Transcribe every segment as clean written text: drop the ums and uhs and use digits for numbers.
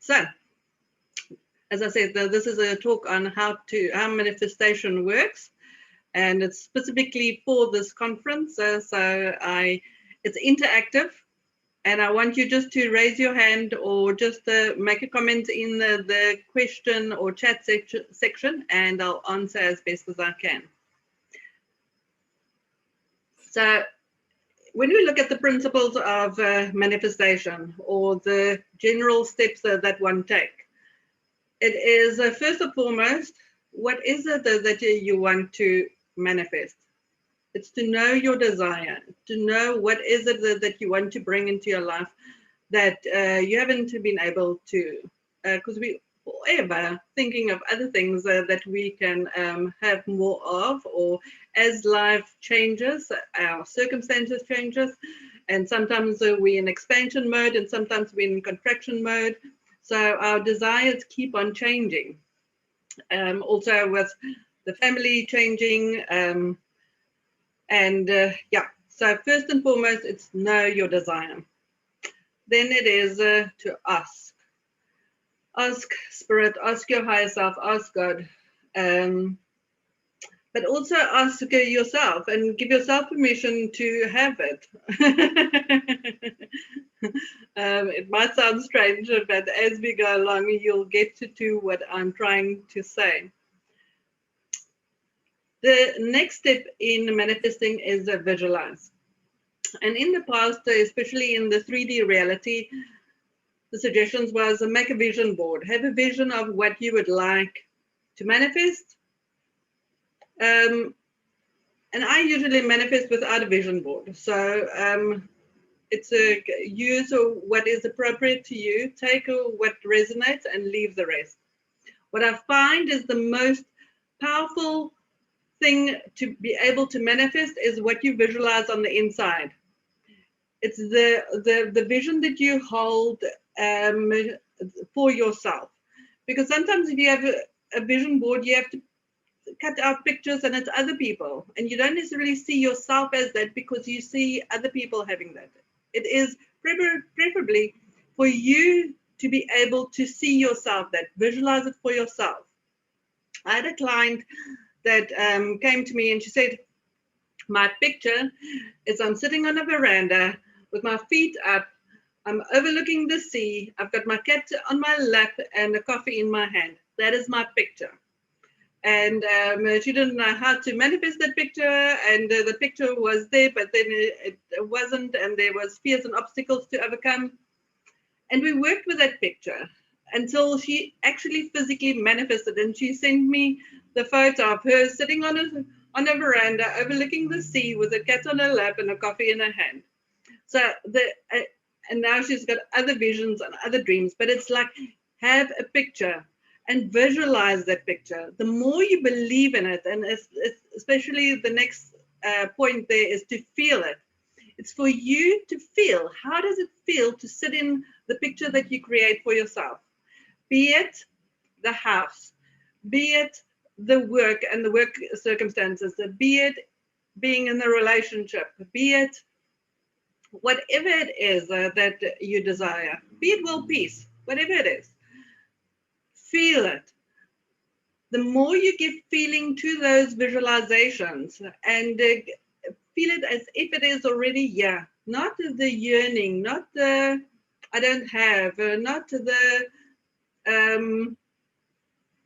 So, as I said, this is a talk on how manifestation works, and it's specifically for this conference. It's interactive, and I want you just to raise your hand or just make a comment in the question or chat section, and I'll answer as best as I can. So, when we look at the principles of manifestation or the general steps that one takes, it is first and foremost, what is it that you want to manifest? It's to know your desire, to know what is it that you want to bring into your life that you haven't been able to, because we forever thinking of other things that we can have more of, or as life changes, our circumstances changes, and sometimes we're in expansion mode and sometimes we're in contraction mode. So our desires keep on changing. Also with the family changing, yeah. So first and foremost, it's know your desire. Then it is to ask. Ask Spirit, ask your higher self, ask God. But also ask yourself and give yourself permission to have it. It might sound strange, but as we go along, you'll get to what I'm trying to say. The next step in manifesting is visualize. And in the past, especially in the 3D reality, the suggestions was make a vision board. Have a vision of what you would like to manifest. And I usually manifest without a vision board. So it's use what is appropriate to you, take what resonates and leave the rest. What I find is the most powerful thing to be able to manifest is what you visualize on the inside. It's the vision that you hold for yourself. Because sometimes if you have a vision board, you have to cut out pictures and it's other people, and you don't necessarily see yourself as that because you see other people having that. It is preferably for you to be able to see yourself, that visualize it for yourself. I had a client that came to me and she said, my picture is I'm sitting on a veranda with my feet up, I'm overlooking the sea, I've got my cat on my lap and a coffee in my hand. That is my picture. And she didn't know how to manifest that picture, and the picture was there, but then it wasn't, and there was fears and obstacles to overcome. And we worked with that picture until she actually physically manifested, and she sent me the photo of her sitting on a veranda overlooking the sea with a cat on her lap and a coffee in her hand. So and now she's got other visions and other dreams, but it's like, have a picture and visualize that picture. The more you believe in it, and especially the next point there is to feel it. It's for you to feel. How does it feel to sit in the picture that you create for yourself? Be it the house, be it the work and the work circumstances, be it being in a relationship, be it whatever it is that you desire, be it world peace, whatever it is. Feel it. The more you give feeling to those visualizations and feel it as if it is already here, not the yearning, not the I don't have, not the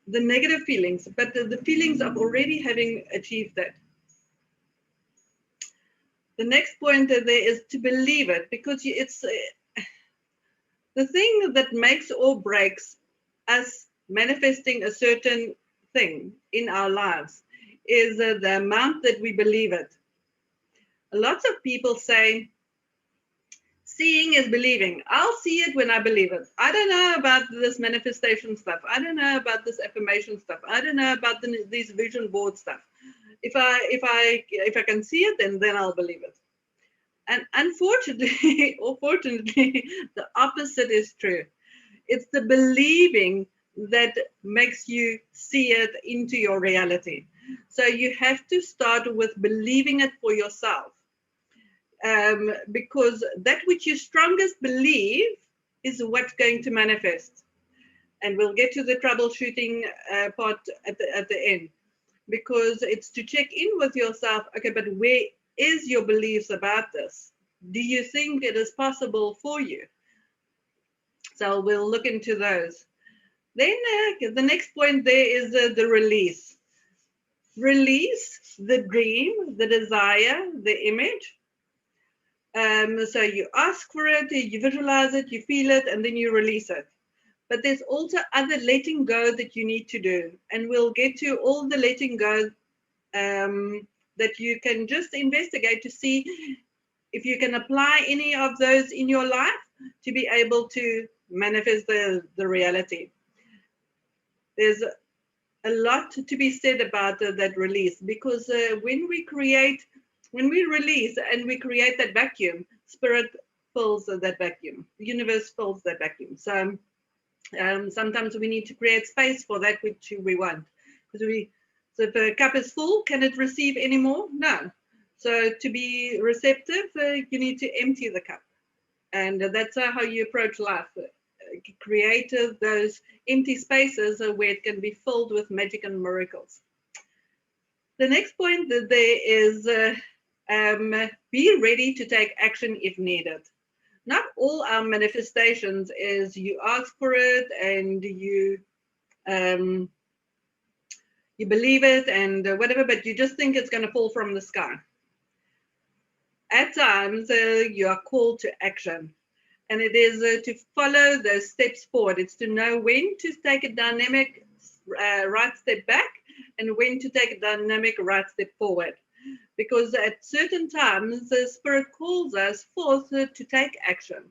negative feelings, but the feelings of already having achieved that. The next point there is to believe it, because it's the thing that makes or breaks us manifesting a certain thing in our lives is the amount that we believe it. Lots of people say, seeing is believing. I'll see it when I believe it. I don't know about this manifestation stuff. I don't know about this affirmation stuff. I don't know about these vision board stuff. If I can see it, then I'll believe it. And unfortunately, or fortunately, the opposite is true. It's the believing that makes you see it into your reality. So you have to start with believing it for yourself. Because that which you strongest believe is what's going to manifest. And we'll get to the troubleshooting part at the end, because it's to check in with yourself. Okay, but where is your beliefs about this? Do you think it is possible for you? So we'll look into those. Then the next point there is the release. Release the dream, the desire, the image. So you ask for it, you visualize it, you feel it, and then you release it. But there's also other letting go that you need to do. And we'll get to all the letting go that you can just investigate to see if you can apply any of those in your life to be able to manifest the reality. There's a lot to be said about that release, because when we release and we create that vacuum, spirit fills that vacuum, the universe fills that vacuum. So sometimes we need to create space for that which we want. So if a cup is full, can it receive any more? No. So to be receptive, you need to empty the cup. And that's how you approach life. Create those empty spaces where it can be filled with magic and miracles. The next point that there is be ready to take action if needed. Not all our manifestations is you ask for it and you believe it and whatever, but you just think it's going to fall from the sky. At times, you are called to action. And it is to follow those steps forward. It's to know when to take a dynamic right step back and when to take a dynamic right step forward. Because at certain times, the Spirit calls us forth to take action.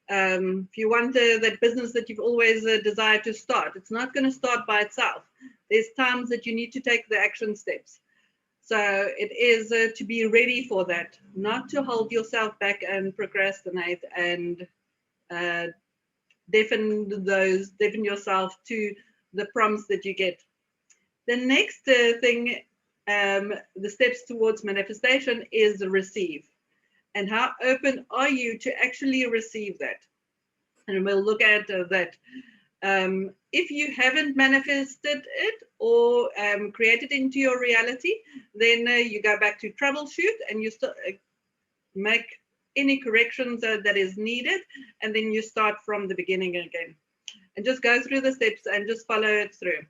If you want that business that you've always desired to start, it's not going to start by itself. There's times that you need to take the action steps. So it is to be ready for that, not to hold yourself back and procrastinate and deafen yourself to the prompts that you get. The next thing, the steps towards manifestation, is receive. And how open are you to actually receive that? And we'll look at that. If you haven't manifested it or created into your reality, then you go back to troubleshoot and you make any corrections that is needed, and then you start from the beginning again. And just go through the steps and just follow it through.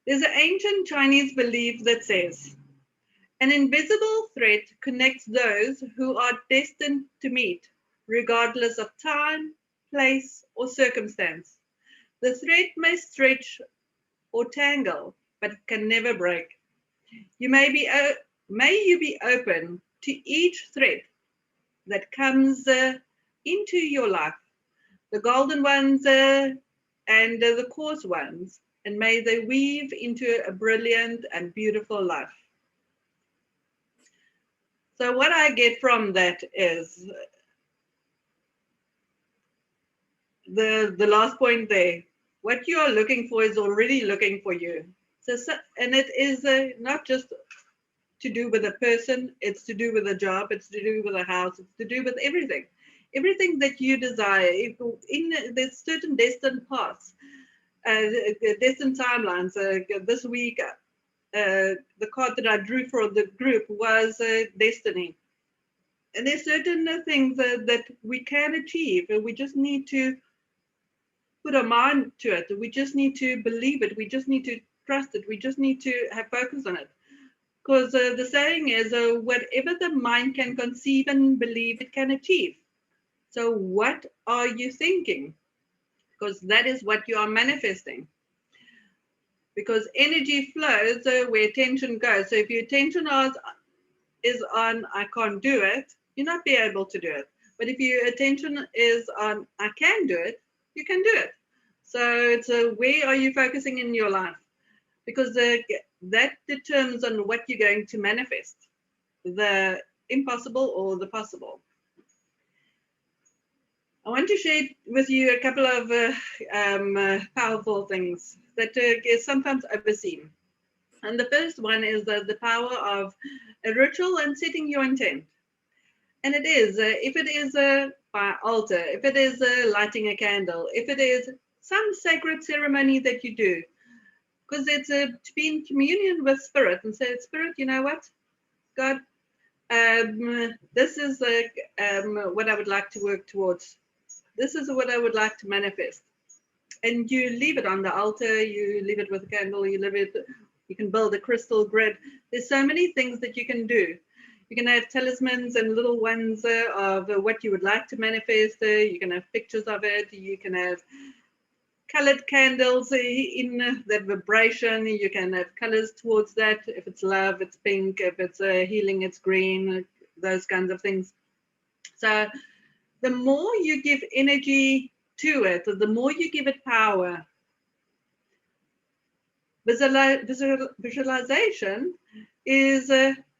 There's an ancient Chinese belief that says, an invisible thread connects those who are destined to meet, regardless of time, place, or circumstance. The thread may stretch or tangle, but can never break. May you be open to each thread that comes into your life, the golden ones and the coarse ones, and may they weave into a brilliant and beautiful life. So what I get from that is the last point there. What you are looking for is already looking for you. So and it is not just to do with a person, it's to do with a job, it's to do with a house, it's to do with everything. Everything that you desire, there's certain destined paths, destined timelines. This week, the card that I drew for the group was destiny. And there's certain things that we can achieve. We just need to put our mind to it. We just need to believe it. We just need to trust it. We just need to have focus on it. Because the saying is, whatever the mind can conceive and believe, it can achieve. So what are you thinking? Because that is what you are manifesting. Because energy flows where attention goes. So if your attention is on, I can't do it, you'll not be able to do it. But if your attention is on, I can do it, you can do it. So it's where are you focusing in your life? Because that determines on what you're going to manifest, the impossible or the possible. I want to share with you a couple of powerful things that is sometimes overseen. And the first one is the power of a ritual and setting your intent. And it is, if it is by altar, if it is lighting a candle, if it is some sacred ceremony that you do, because it's to be in communion with Spirit and say, Spirit, you know what, God, this is what I would like to work towards. This is what I would like to manifest. And you leave it on the altar, you leave it with a candle, you can build a crystal grid. There's so many things that you can do. You can have talismans and little ones of what you would like to manifest. You can have pictures of it. You can have colored candles in that vibration. You can have colors towards that. If it's love, it's pink. If it's healing, it's green, those kinds of things. So the more you give energy to it, the more you give it power. Visualization is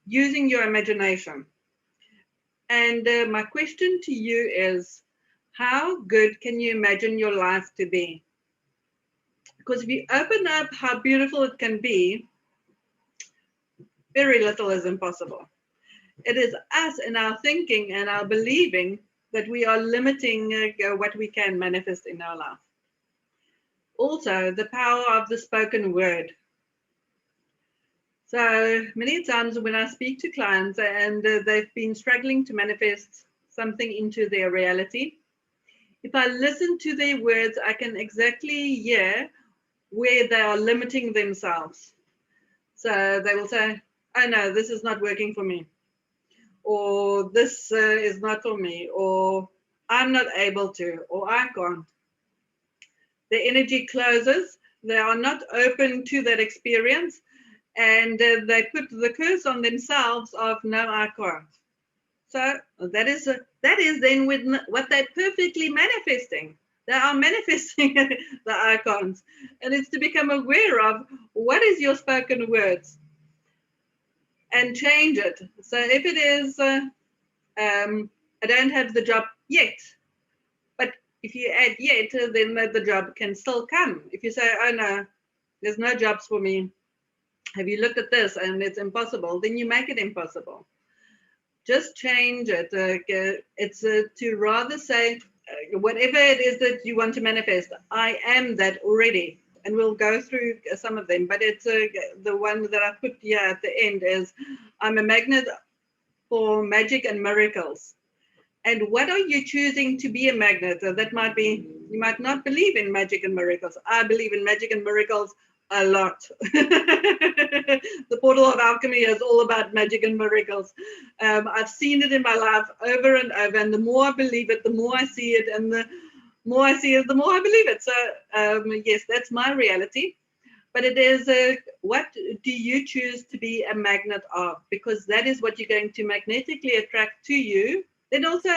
using your imagination. And my question to you is, how good can you imagine your life to be? Because if you open up how beautiful it can be, very little is impossible. It is us and our thinking and our believing that we are limiting what we can manifest in our life. Also, the power of the spoken word. So many times when I speak to clients and they've been struggling to manifest something into their reality, if I listen to their words, I can exactly hear where they are limiting themselves. So they will say, oh no, this is not working for me. Or this is not for me. Or I'm not able to. Or I can't. The energy closes. They are not open to that experience. And they put the curse on themselves of no, I can't. So that is then with what they're perfectly manifesting. They are manifesting the icons, and it's to become aware of what is your spoken words and change it. So if it is, I don't have the job yet, but if you add yet, then the job can still come. If you say, oh no, there's no jobs for me. Have you looked at this and it's impossible? Then you make it impossible. Just change it. It's to rather say, whatever it is that you want to manifest, I am that already. And we'll go through some of them, but it's the one that I put here at the end is, I'm a magnet for magic and miracles. And what are you choosing to be a magnet? That might be, you might not believe in magic and miracles. I believe in magic and miracles a lot. The portal of alchemy is all about magic and miracles. I've seen it in my life over and over, and the more I believe it, the more I see it, and the more I see it, the more I believe it. So yes, that's my reality. But it is what do you choose to be a magnet of? Because that is what you're going to magnetically attract to you. Then also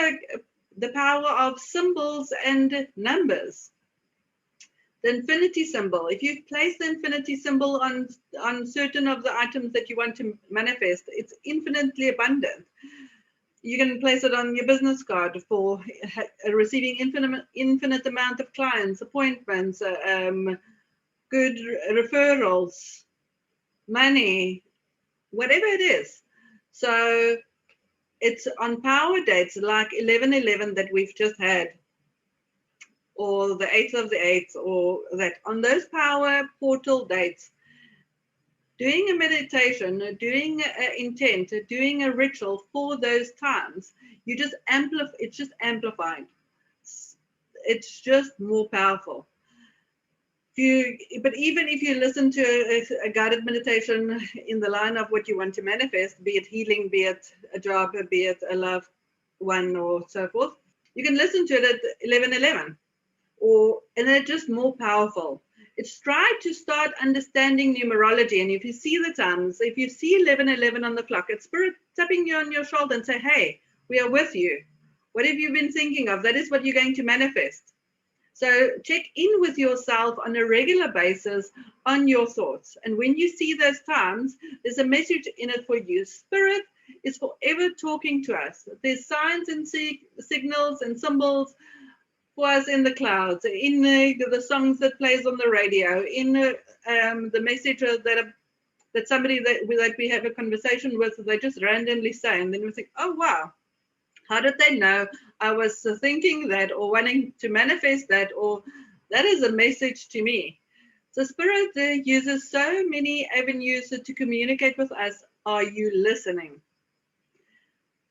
the power of symbols and numbers. The infinity symbol. If you place the infinity symbol on certain of the items that you want to manifest, it's infinitely abundant. You can place it on your business card for receiving infinite amount of clients, appointments, good referrals, money, whatever it is. So it's on power dates like 11/11 that we've just had, or the 8th of the 8th, or that on those power portal dates, doing a meditation, doing an intent, doing a ritual for those times, you just amplify. It's just amplified. It's just more powerful. But even if you listen to a guided meditation in the line of what you want to manifest, be it healing, be it a job, be it a loved one, or so forth, you can listen to it at 11/11, and it's just more powerful. It's try to start understanding numerology, and if you see the times, if you see 11/11 on the clock, it's Spirit tapping you on your shoulder and say, hey, we are with you. What have you been thinking of? That is what you're going to manifest. So check in with yourself on a regular basis on your thoughts. And when you see those times, there's a message in it for you. Spirit is forever talking to us. There's signs and signals and symbols for us in the clouds, in the songs that plays on the radio, in the message that somebody that we have a conversation with, they just randomly say, and then we think, oh, wow. How did they know I was thinking that or wanting to manifest that, or that is a message to me. So Spirit uses so many avenues to communicate with us. Are you listening?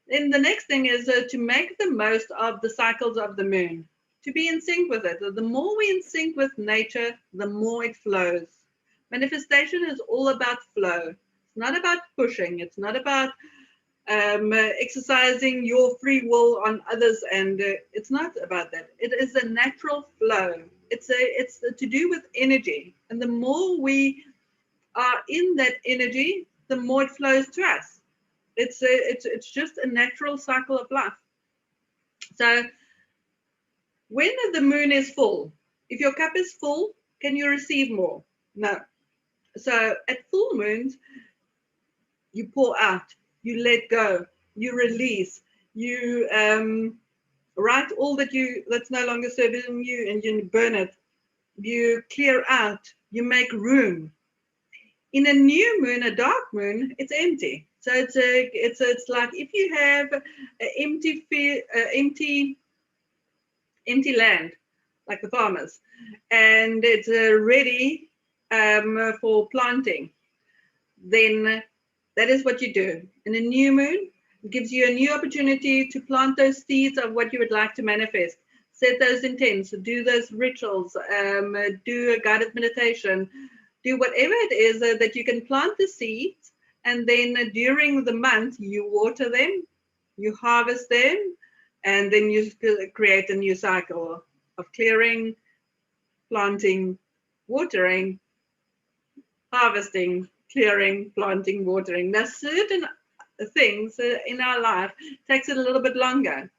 Then the next thing is to make the most of the cycles of the moon, to be in sync with it. The more we're in sync with nature, the more it flows. Manifestation is all about flow. It's not about pushing. It's not about exercising your free will on others, and it's not about that. It is a natural flow. It's to do with energy, and the more we are in that energy, the more it flows to us. It's just a natural cycle of life. So when the moon is full, if your cup is full, can you receive more? No. So at full moons, you pour out, you let go, you release, you write all that's no longer serving you, and you burn it. You clear out, you make room. In a new moon, a dark moon, it's empty. So it's like if you have an empty land, like the farmers, and it's ready for planting, then that is what you do. In a new moon, it gives you a new opportunity to plant those seeds of what you would like to manifest. Set those intents, do those rituals, do a guided meditation, do whatever it is that you can plant the seeds, and then during the month you water them, you harvest them, and then you create a new cycle of clearing, planting, watering, harvesting, clearing, planting, watering. Now certain things in our life takes it a little bit longer.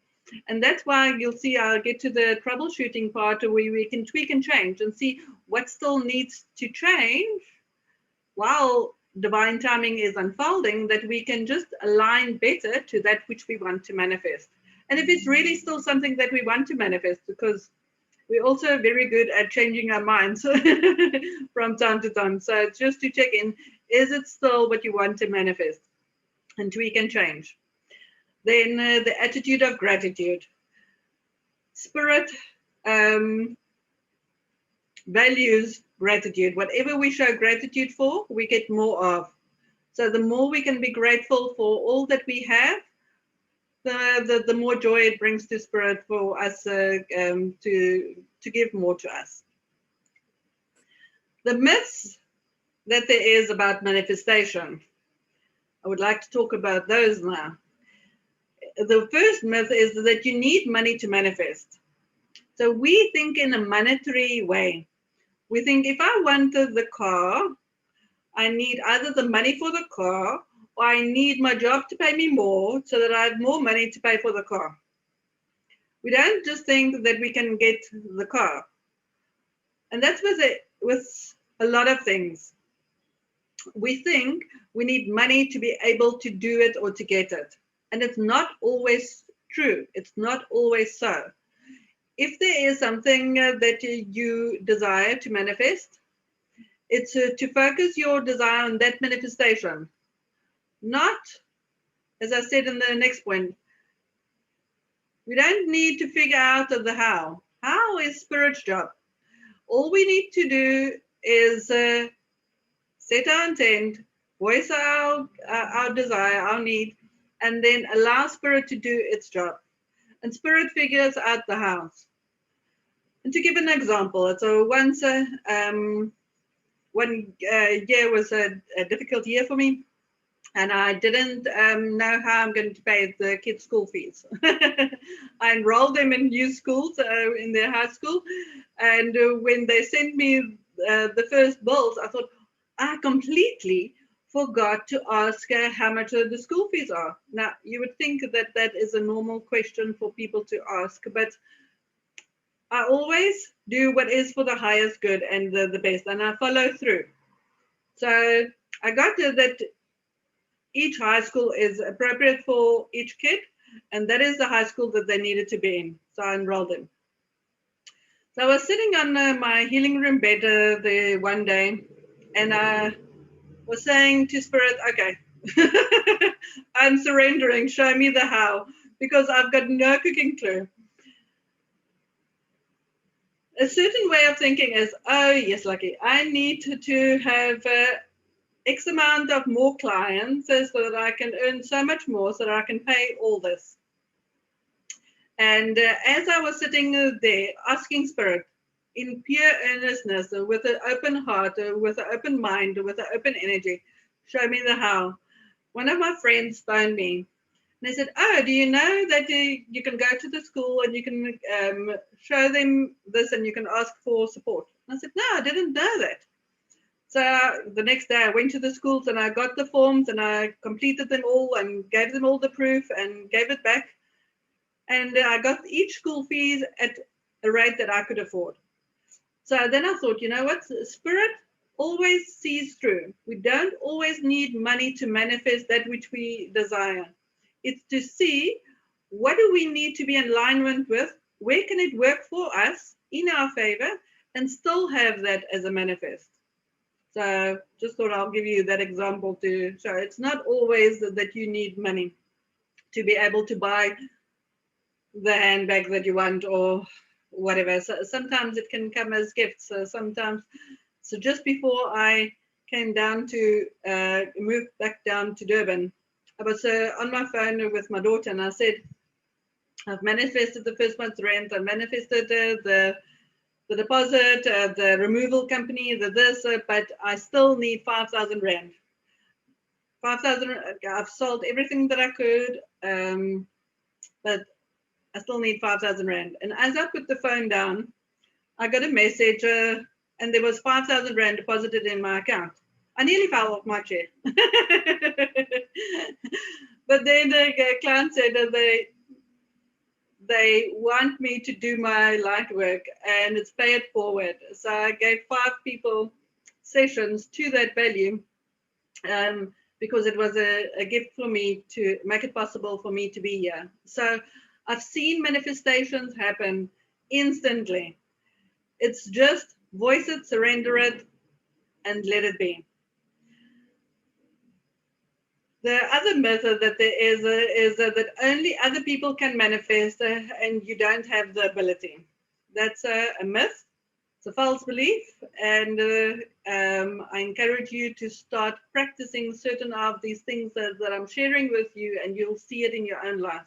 And that's why you'll see I'll get to the troubleshooting part where we can tweak and change and see what still needs to change while divine timing is unfolding, that we can just align better to that which we want to manifest. And if it's really still something that we want to manifest, because we're also very good at changing our minds from time to time. So just to check in, is it still what you want to manifest? And tweak and change. Then the attitude of gratitude. Spirit values gratitude. Whatever we show gratitude for, we get more of. So the more we can be grateful for all that we have, the more joy it brings to Spirit for us to give more to us. The myths that there is about manifestation, I would like to talk about those now. The first myth is that you need money to manifest. So we think in a monetary way. We think if I wanted the car, I need either the money for the car, or I need my job to pay me more so that I have more money to pay for the car. We don't just think that we can get the car. And that's with a lot of things. We think we need money to be able to do it or to get it. And it's not always true. It's not always so. If there is something that you desire to manifest, it's to focus your desire on that manifestation. Not, as I said in the next point, we don't need to figure out the how. How is Spirit's job? All we need to do is set our intent, voice our desire, our need, and then allow Spirit to do its job. And Spirit figures out the house. And to give an example, so once one year was a difficult year for me, and I didn't know how I'm going to pay the kids' school fees. I enrolled them in new schools, in their high school, and when they sent me the first bills, I thought, I completely forgot to ask how much the school fees are. Now, you would think that that is a normal question for people to ask, but I always do what is for the highest good and the best, and I follow through. So I got to that each high school is appropriate for each kid, and that is the high school that they needed to be in. So I enrolled them. So I was sitting on my healing room bed the one day, and I was saying to Spirit, okay, I'm surrendering, show me the how. because I've got no cooking clue. A certain way of thinking is, oh yes, Lucky, I need to have X amount of more clients so that I can earn so much more so that I can pay all this. And as I was sitting there asking Spirit in pure earnestness, with an open heart, with an open mind, with an open energy, show me the how. One of my friends phoned me and they said, oh, do you know that you can go to the school and you can show them this and you can ask for support? And I said, no, I didn't know that. So the next day I went to the schools and I got the forms and I completed them all and gave them all the proof and gave it back. And I got each school fees at a rate that I could afford. So then I thought, you know what, Spirit always sees through. We don't always need money to manifest that which we desire. It's to see what do we need to be in alignment with, where can it work for us in our favor, and still have that as a manifest. So just thought I'll give you that example to show it's not always that you need money to be able to buy the handbag that you want or whatever. So sometimes it can come as gifts. So just before I came down to move back down to Durban, I was on my phone with my daughter and I said, I've manifested the first month's rent, I manifested the deposit, the removal company, the this, but I still need 5,000 Rand. 5,000, I've sold everything that I could, but I still need 5,000 Rand. And as I put the phone down, I got a message and there was 5,000 Rand deposited in my account. I nearly fell off my chair. But then the client said that they want me to do my light work and it's pay it forward. So I gave 5 people sessions to that value because it was a gift for me to make it possible for me to be here. So I've seen manifestations happen instantly. It's just voice it, surrender it, and let it be. The other myth that there is that only other people can manifest and you don't have the ability. That's a myth. It's a false belief. And I encourage you to start practicing certain of these things that I'm sharing with you, and you'll see it in your own life.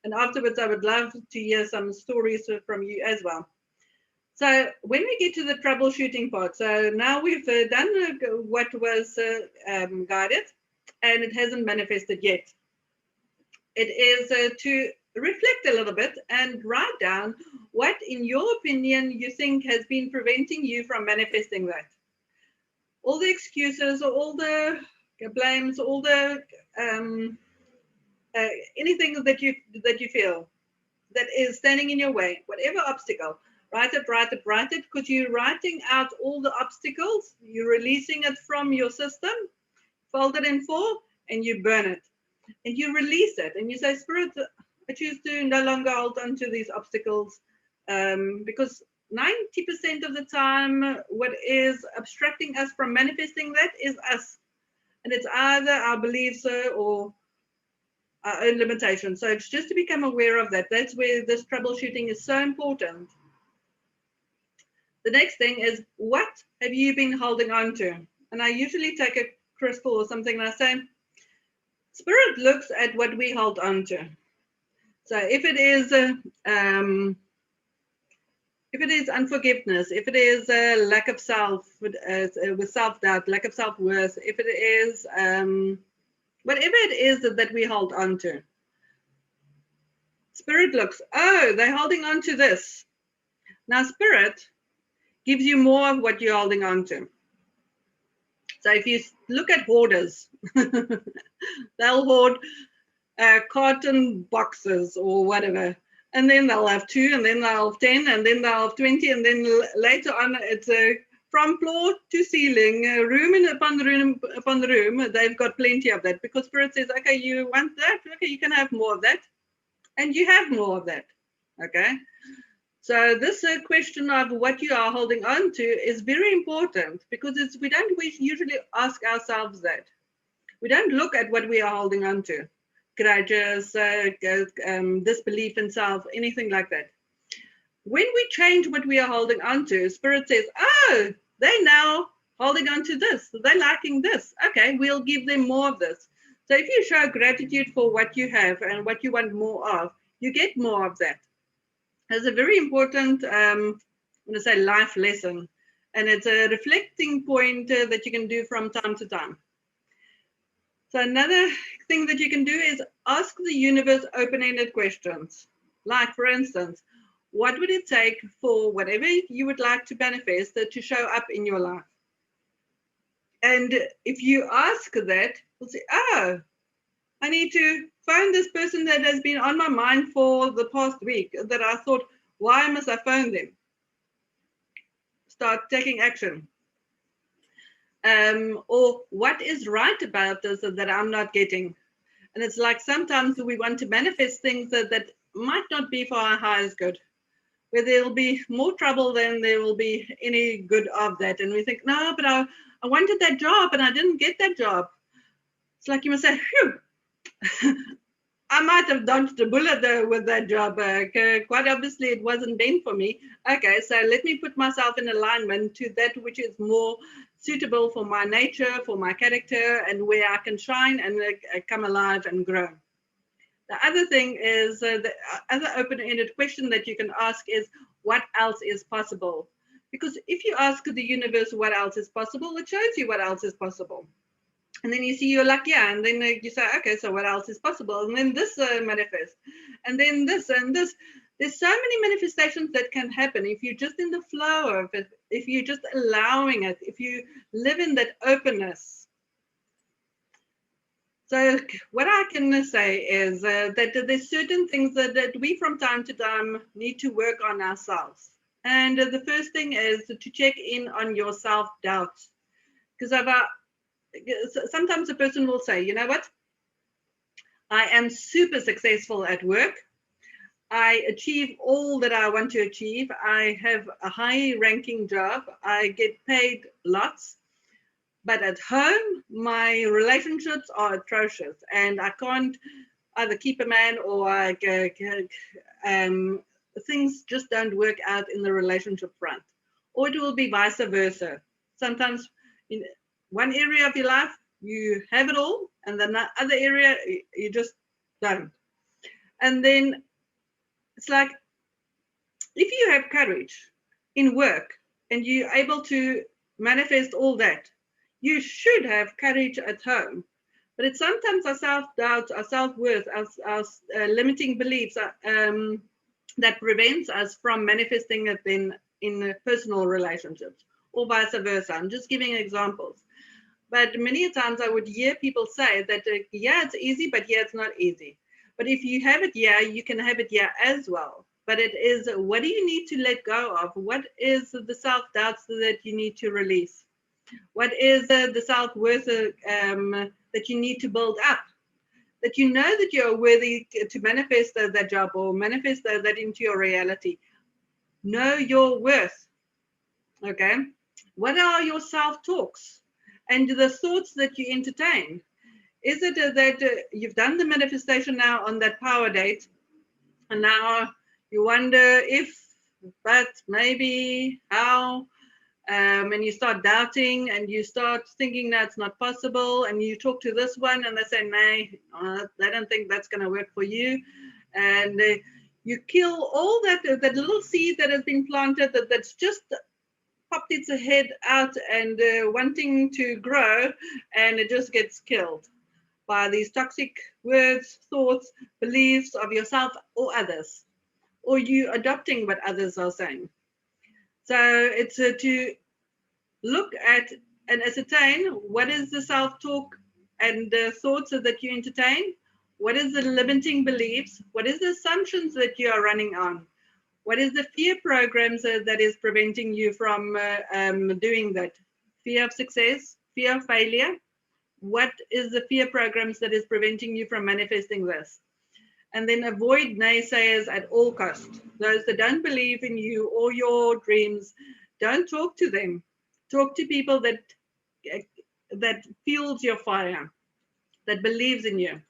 And afterwards, I would love to hear some stories from you as well. So when we get to the troubleshooting part, so now we've done what was guided, and it hasn't manifested yet. It is to reflect a little bit and write down what, in your opinion, you think has been preventing you from manifesting that. All the excuses, or all the blames, all the anything that you feel that is standing in your way, whatever obstacle, write it, because you're writing out all the obstacles, you're releasing it from your system, fold it in 4, and you burn it. And you release it, and you say, Spirit, I choose to no longer hold on to these obstacles, because 90% of the time, what is obstructing us from manifesting that is us. And it's either our beliefs or our own limitations. So it's just to become aware of that. That's where this troubleshooting is so important. The next thing is, what have you been holding on to? And I usually take a crystal or something and I say, Spirit looks at what we hold on to. So if it is unforgiveness, if it is a lack of self, with self-doubt, lack of self-worth, if it is whatever it is that we hold on to, Spirit looks, oh, they're holding on to this. Now Spirit gives you more of what you're holding on to. So if you look at hoarders, they'll hoard carton boxes or whatever, and then they'll have 2, and then they'll have 10, and then they'll have 20, and then later on it's from floor to ceiling, room upon the room, they've got plenty of that, because Spirit says, okay, you want that? Okay, you can have more of that, and you have more of that, okay? So this question of what you are holding on to is very important, because we don't usually ask ourselves that. We don't look at what we are holding on to. grudges, disbelief in self, anything like that. When we change what we are holding on to, Spirit says, oh, they're now holding on to this. They're liking this. Okay, we'll give them more of this. So if you show gratitude for what you have and what you want more of, you get more of that. It's a very important, I'm going to say, life lesson. And it's a reflecting point that you can do from time to time. So another thing that you can do is ask the universe open-ended questions. Like, for instance, what would it take for whatever you would like to manifest to show up in your life? And if you ask that, you'll say, oh, I need to phone this person that has been on my mind for the past week that I thought, why must I phone them? Start taking action. Or what is right about this that I'm not getting? And it's like sometimes we want to manifest things that might not be for our highest good, where there'll be more trouble than there will be any good of that. And we think, no, but I wanted that job and I didn't get that job. It's like you must say, phew, I might have dodged a bullet with that job. Quite obviously, it wasn't meant for me. Okay, so let me put myself in alignment to that which is more suitable for my nature, for my character, and where I can shine and come alive and grow. The other thing is, the other open-ended question that you can ask is, what else is possible? Because if you ask the universe what else is possible, it shows you what else is possible. And then you see you're like, yeah, and then you say, okay, so what else is possible? And then this manifests, and then this and this. There's so many manifestations that can happen if you're just in the flow of it, if you're just allowing it, if you live in that openness. So what I can say is that there's certain things that we from time to time need to work on ourselves. And the first thing is to check in on your self-doubt. Because sometimes a person will say, you know what? I am super successful at work. I achieve all that I want to achieve. I have a high ranking job. I get paid lots. But at home, my relationships are atrocious. And I can't either keep a man or things just don't work out in the relationship front. Or it will be vice versa. Sometimes in one area of your life, you have it all, and then the other area, you just don't. And then it's like, if you have courage in work and you're able to manifest all that, you should have courage at home. But it's sometimes our self-doubt, our self-worth, our limiting beliefs that prevents us from manifesting it in personal relationships, or vice versa. I'm just giving examples. But many times I would hear people say that, yeah, it's easy, but yeah, it's not easy. But if you have it, yeah, you can have it, yeah, as well. But it is, what do you need to let go of? What is the self-doubts that you need to release? What is the self-worth that you need to build up? That you know that you're worthy to manifest that job or manifest that into your reality. Know your worth, okay? What are your self-talks and the thoughts that you entertain? Is it that you've done the manifestation now on that power date, and now you wonder if, but maybe, how, and you start doubting and you start thinking that's not possible, and you talk to this one and they say, nay, they don't think that's going to work for you. And you kill all that little seed that has been planted that's just popped its head out and wanting to grow, and it just gets killed by these toxic words, thoughts, beliefs of yourself or others, or you adopting what others are saying. So it's to look at and ascertain what is the self-talk and the thoughts that you entertain, what is the limiting beliefs, what is the assumptions that you are running on, what is the fear programs that is preventing you from doing that, fear of success, fear of failure. What is the fear programs that is preventing you from manifesting this? And then avoid naysayers at all costs. Those that don't believe in you or your dreams, don't talk to them. Talk to people that fuels your fire, that believes in you.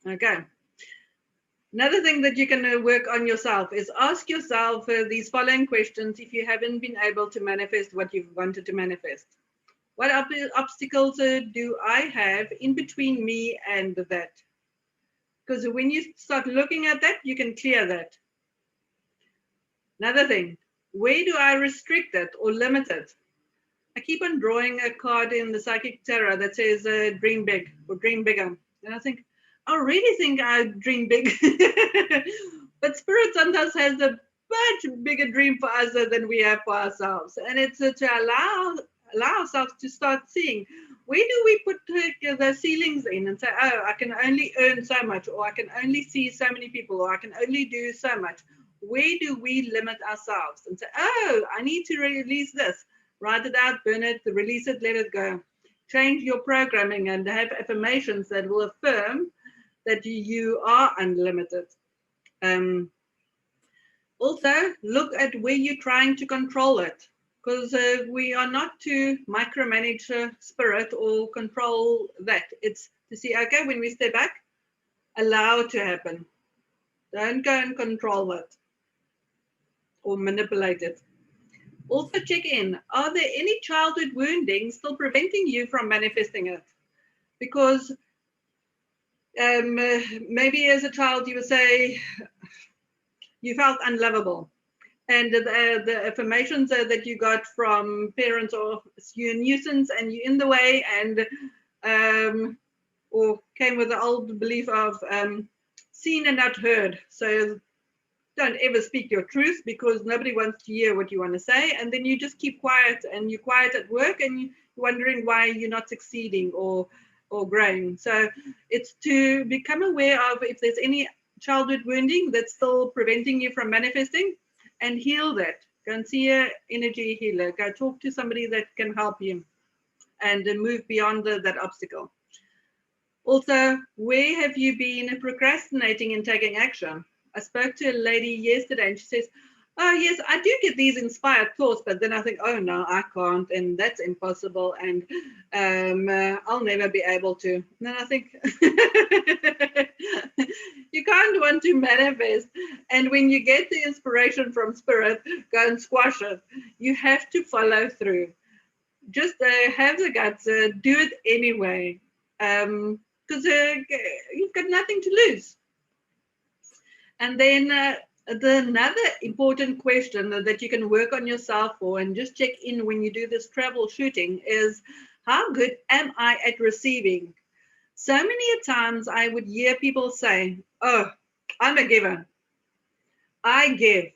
Okay. Another thing that you can work on yourself is ask yourself these following questions if you haven't been able to manifest what you've wanted to manifest. What obstacles do I have in between me and that? Because when you start looking at that, you can clear that. Another thing, where do I restrict it or limit it? I keep on drawing a card in the Psychic Tarot that says dream big or dream bigger. And I think, I really think I dream big. But Spirit sometimes has a much bigger dream for us than we have for ourselves. And it's to allow ourselves to start seeing, where do we put the ceilings in and say, oh, I can only earn so much, or I can only see so many people, or I can only do so much. Where do we limit ourselves and say, oh, I need to release this? Write it out, burn it, release it, let it go. Change your programming and have affirmations that will affirm that you are unlimited. Also, look at where you're trying to control it, because we are not to micromanage Spirit or control that. It's to see, okay, when we step back, allow it to happen. Don't go and control it or manipulate it. Also check in, are there any childhood wounding still preventing you from manifesting it? Because maybe as a child you would say you felt unlovable, and the affirmations that you got from parents, or you're a nuisance and you're in the way, and or came with the old belief of seen and not heard. So don't ever speak your truth because nobody wants to hear what you want to say, and then you just keep quiet, and you're quiet at work and you're wondering why you're not succeeding or growing. So it's to become aware of if there's any childhood wounding that's still preventing you from manifesting, and heal that. Go and see an energy healer. Go talk to somebody that can help you and move beyond that obstacle. Also, where have you been procrastinating in taking action? I spoke to a lady yesterday and she says, oh yes, I do get these inspired thoughts, but then I think, oh no, I can't, and that's impossible, and I'll never be able to. And then I think, you can't want to manifest, and when you get the inspiration from Spirit, go and squash it. You have to follow through. Just have the guts, do it anyway, because you've got nothing to lose. And then another important question that you can work on yourself for, and just check in when you do this troubleshooting, is how good am I at receiving? So many times I would hear people say, oh, I'm a giver. I give.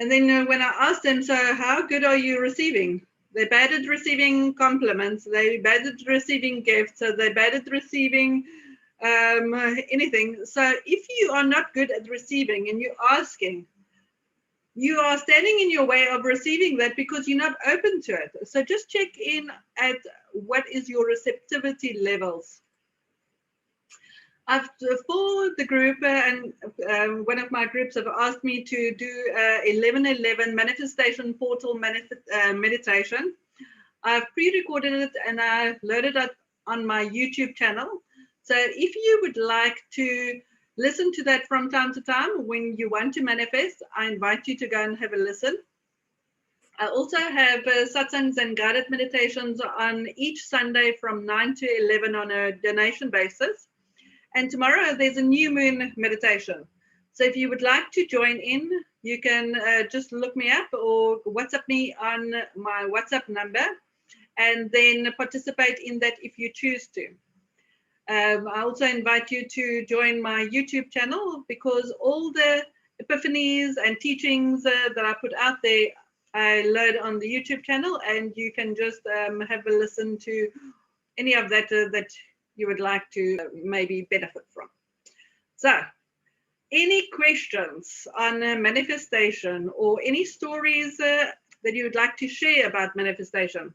And then when I ask them, so how good are you receiving? They're bad at receiving compliments. They're bad at receiving gifts. So they're bad at receiving anything. So if you are not good at receiving and you're asking, you are standing in your way of receiving that because you're not open to it. So just check in at what is your receptivity levels. For the group, and one of my groups have asked me to do 11/11 manifestation portal meditation. I've pre-recorded it and I loaded it on my YouTube channel. So if you would like to listen to that from time to time when you want to manifest, I invite you to go and have a listen. I also have satsangs and guided meditations on each Sunday from 9 to 11 on a donation basis. And tomorrow there's a new moon meditation. So if you would like to join in, you can just look me up or WhatsApp me on my WhatsApp number, and then participate in that if you choose to. I also invite you to join my YouTube channel, because all the epiphanies and teachings that I put out there, I load on the YouTube channel, and you can just have a listen to any of that that you would like to maybe benefit from. So, any questions on manifestation, or any stories that you would like to share about manifestation?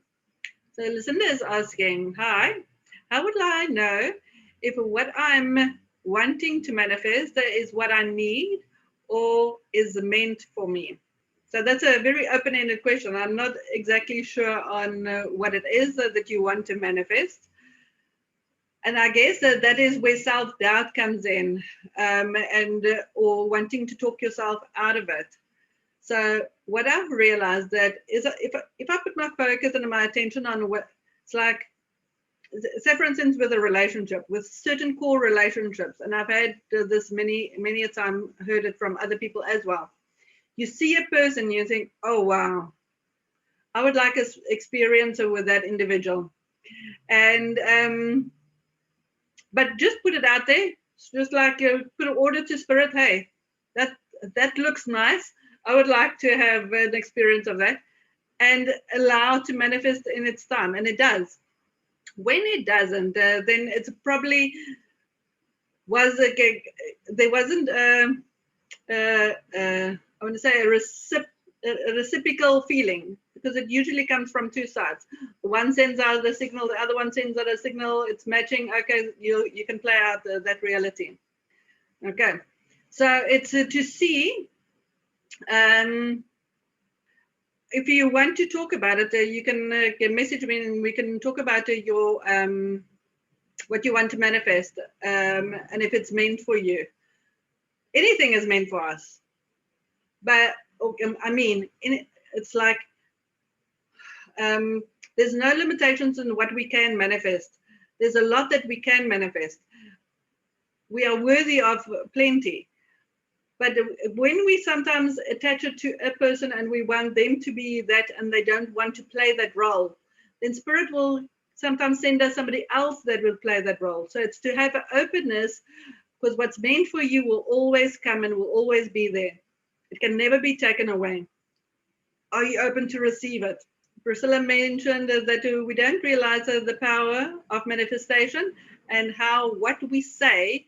So Lucinda is asking, hi, how would I know if what I'm wanting to manifest is what I need or is meant for me? So that's a very open-ended question. I'm not exactly sure on what it is that you want to manifest. And I guess that is where self-doubt comes in, or wanting to talk yourself out of it. So what I've realized that is, if I put my focus and my attention on what it's like, say for instance with a relationship, with certain core relationships, and I've had this many a time, heard it from other people as well. You see a person, you think, oh wow, I would like an experience with that individual, and but just put it out there. It's just like put an order to spirit. Hey, that looks nice. I would like to have an experience of that, and allow to manifest in its time, and it does. When it doesn't, then it's probably there wasn't I want to say a reciprocal feeling, because it usually comes from two sides. One sends out the signal, the other one sends out a signal. It's matching. Okay, you can play out that reality. Okay, so it's to see. If you want to talk about it, you can message me and we can talk about your what you want to manifest, and if it's meant for you. Anything is meant for us, but I mean, it's like there's no limitations in what we can manifest. There's a lot that we can manifest. We are worthy of plenty. But when we sometimes attach it to a person and we want them to be that and they don't want to play that role, then spirit will sometimes send us somebody else that will play that role. So it's to have an openness, because what's meant for you will always come and will always be there. It can never be taken away. Are you open to receive it? Priscilla mentioned that we don't realize the power of manifestation and how what we say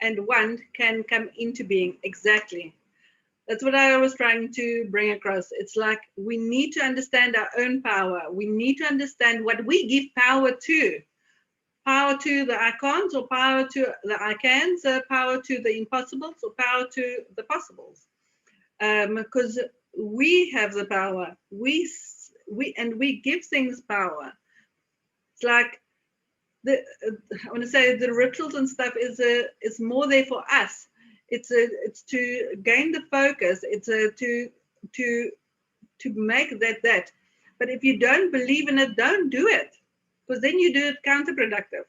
and want can come into being. Exactly. That's what I was trying to bring across. It's like we need to understand our own power. We need to understand what we give power to. Power to the I can'ts, or power to the I cans, power to the impossibles, or power to the possibles. Because we have the power. We give things power. It's like I want to say the rituals and stuff is more there for us. It's to gain the focus. It's to make that. But if you don't believe in it, don't do it, because then you do it counterproductive.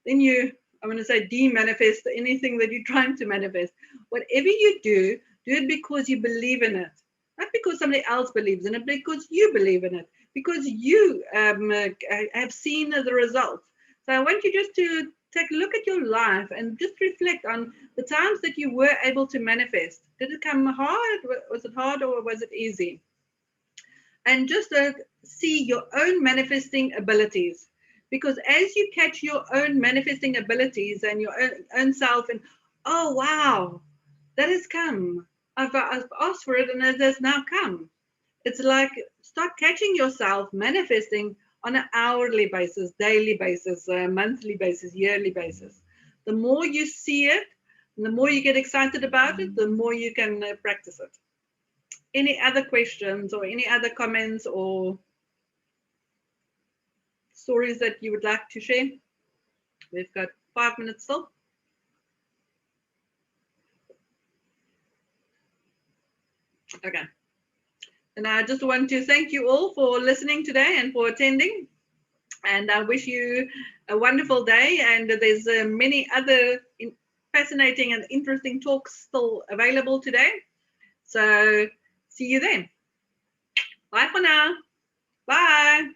Then I want to say, de-manifest anything that you're trying to manifest. Whatever you do it because you believe in it, not because somebody else believes in it, because you believe in it, because you have seen the results. So I want you just to take a look at your life and just reflect on the times that you were able to manifest. Did it come hard? Was it hard, or was it easy? And just see your own manifesting abilities. Because as you catch your own manifesting abilities and your own self, and oh, wow, that has come. I've asked for it and it has now come. It's like start catching yourself manifesting on an hourly basis, daily basis, monthly basis, yearly basis. The more you see it, and the more you get excited about it, the more you can practice it. Any other questions or any other comments or stories that you would like to share? We've got 5 minutes still. Okay. And I just want to thank you all for listening today and for attending. And I wish you a wonderful day. And there's many other fascinating and interesting talks still available today. So see you then. Bye for now. Bye.